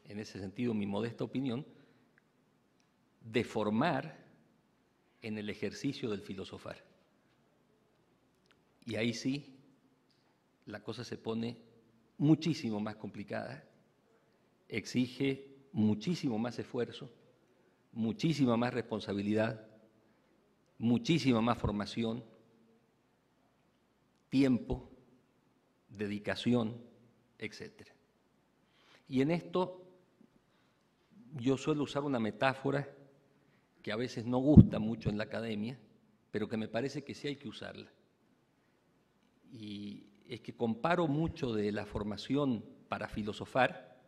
En ese sentido, mi modesta opinión, de formar en el ejercicio del filosofar. Y ahí sí, la cosa se pone muchísimo más complicada, exige muchísimo más esfuerzo, muchísima más responsabilidad, muchísima más formación, tiempo, dedicación, etc. Y en esto yo suelo usar una metáfora que a veces no gusta mucho en la academia, pero que me parece que sí hay que usarla. Y es que comparo mucho de la formación para filosofar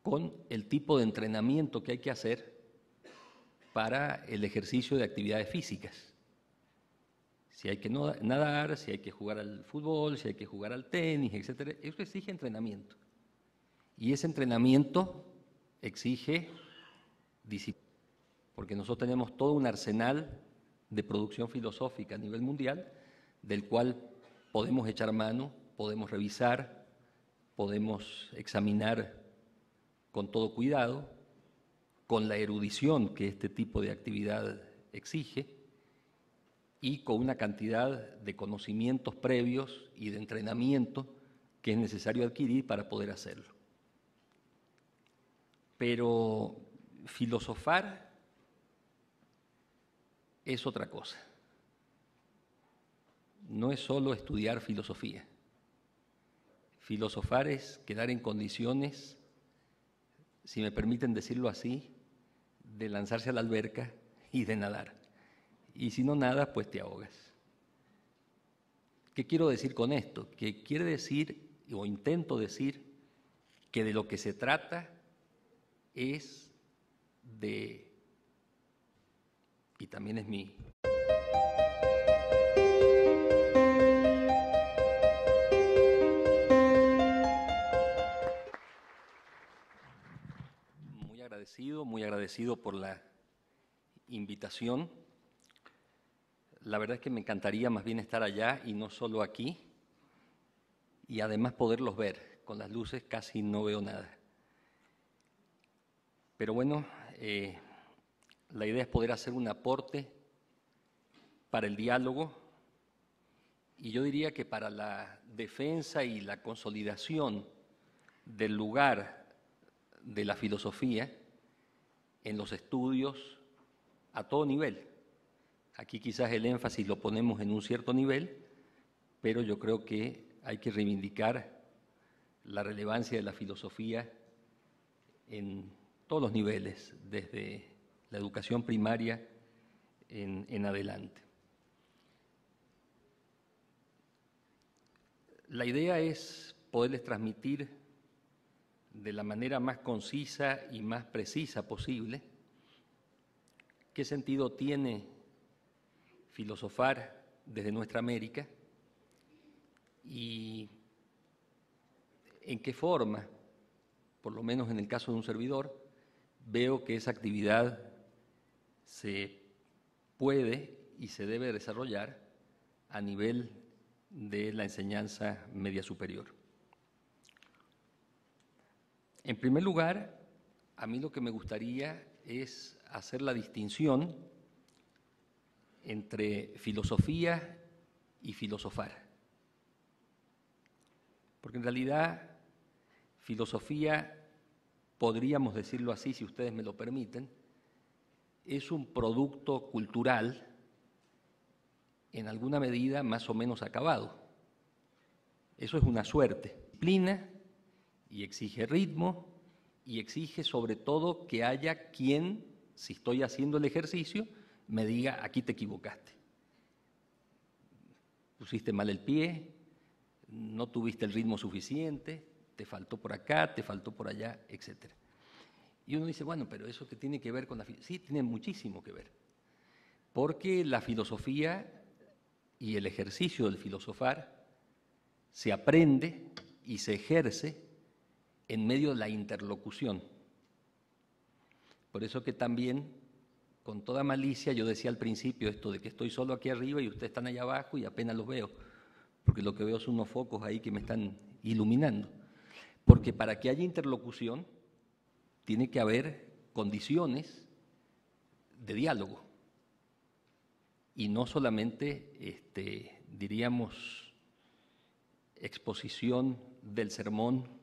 con el tipo de entrenamiento que hay que hacer para el ejercicio de actividades físicas. Si hay que nadar, si hay que jugar al fútbol, si hay que jugar al tenis, etc. Eso exige entrenamiento. Y ese entrenamiento exige disciplina, porque nosotros tenemos todo un arsenal de producción filosófica a nivel mundial, del cual podemos echar mano, podemos revisar, podemos examinar con todo cuidado, con la erudición que este tipo de actividad exige y con una cantidad de conocimientos previos y de entrenamiento que es necesario adquirir para poder hacerlo. Pero filosofar es otra cosa. No es solo estudiar filosofía. Filosofar es quedar en condiciones, si me permiten decirlo así, de lanzarse a la alberca y de nadar. Y si no nadas, pues te ahogas. ¿Qué quiero decir con esto? Que quiere decir, o intento decir, que de lo que se trata es de, y también es mi... Muy agradecido por la invitación. La verdad es que me encantaría más bien estar allá y no solo aquí, y además poderlos ver. Con las luces casi no veo nada. Pero bueno, la idea es poder hacer un aporte para el diálogo Y yo diría que para la defensa y la consolidación del lugar de la filosofía en los estudios a todo nivel. Aquí quizás el énfasis lo ponemos en un cierto nivel, pero yo creo que hay que reivindicar la relevancia de la filosofía en todos los niveles, desde la educación primaria en adelante. La idea es poderles transmitir de la manera más concisa y más precisa posible qué sentido tiene filosofar desde nuestra América y en qué forma, por lo menos en el caso de un servidor, veo que esa actividad se puede y se debe desarrollar a nivel de la enseñanza media superior. En primer lugar, a mí lo que me gustaría es hacer la distinción entre filosofía y filosofar. Porque en realidad, filosofía, podríamos decirlo así, si ustedes me lo permiten, es un producto cultural en alguna medida más o menos acabado. Eso es una suerte. Disciplina y exige ritmo y exige sobre todo que haya quien, si estoy haciendo el ejercicio, me diga, aquí te equivocaste. Pusiste mal el pie, no tuviste el ritmo suficiente, te faltó por acá, te faltó por allá, etc. Y uno dice, bueno, pero ¿eso qué tiene que ver con la filosofía? Sí, tiene muchísimo que ver. Porque la filosofía y el ejercicio del filosofar se aprende y se ejerce en medio de la interlocución. Por eso que también, con toda malicia, yo decía al principio esto de que estoy solo aquí arriba y ustedes están allá abajo y apenas los veo, porque lo que veo son unos focos ahí que me están iluminando. Porque para que haya interlocución, tiene que haber condiciones de diálogo. Y no solamente, diríamos, exposición del sermón